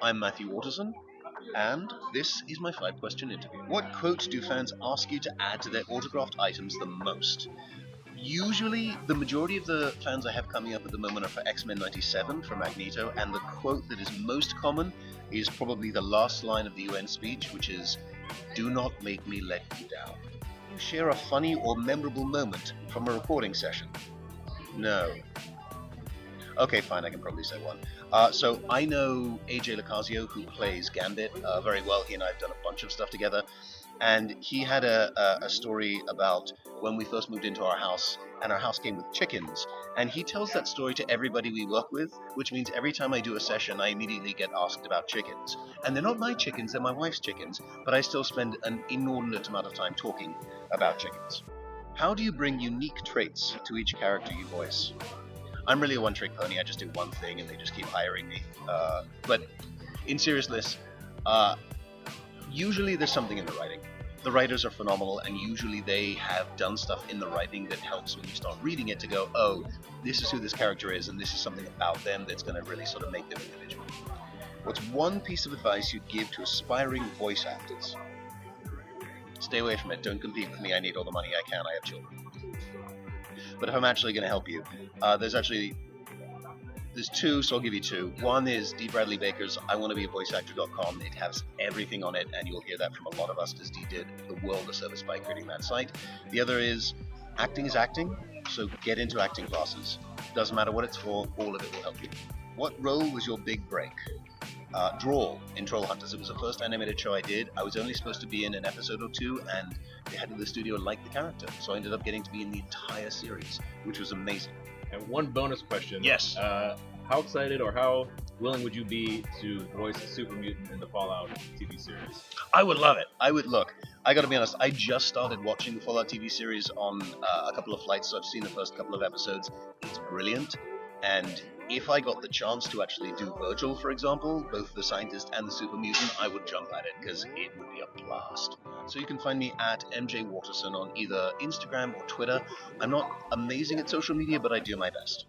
I'm Matthew Waterson, and this is my 5-question interview. What quote do fans ask you to add to their autographed items the most? Usually, the majority of the fans I have coming up at the moment are for X-Men 97 from Magneto, and the quote that is most common is probably the last line of the UN speech, which is, "Do not make me let you down." You share a funny or memorable moment from a recording session? No. Okay, fine, I can probably say one. So I know AJ Locasio, who plays Gambit, very well. He and I have done a bunch of stuff together. And he had a story about when we first moved into our house, and our house came with chickens. And he tells that story to everybody we work with, which means every time I do a session, I immediately get asked about chickens. And they're not my chickens, they're my wife's chickens, but I still spend an inordinate amount of time talking about chickens. How do you bring unique traits to each character you voice? I'm really a one-trick pony. I just do one thing and they just keep hiring me. But in seriousness, usually there's something in the writing. The writers are phenomenal, and usually they have done stuff in the writing that helps when you start reading it to go, oh, this is who this character is, and this is something about them that's going to really sort of make them individual. What's one piece of advice you'd give to aspiring voice actors? Stay away from it. Don't compete with me. I need all the money I can. I have children. But if I'm actually going to help you, there's two, so I'll give you two. One is D. Bradley Baker's iwannabea.voiceactor.com. It has everything on it, and you'll hear that from a lot of us, because D did the world a service by creating that site. The other is acting is acting, so get into acting classes. Doesn't matter what it's for, all of it will help you. What role was your big break? Drawl in Trollhunters. It was the first animated show I did. I was only supposed to be in an episode or two, and the head of the studio liked the character, so I ended up getting to be in the entire series, which was amazing. And one bonus question. Yes. How excited or how willing would you be to voice a super mutant in the Fallout TV series? I would love it. I gotta be honest, I just started watching the Fallout TV series on a couple of flights, so I've seen the first couple of episodes. It's brilliant, and if I got the chance to actually do Virgil, for example, both the scientist and the super mutant, I would jump at it, because it would be a blast. So you can find me at MJ Waterson on either Instagram or Twitter. I'm not amazing at social media, but I do my best.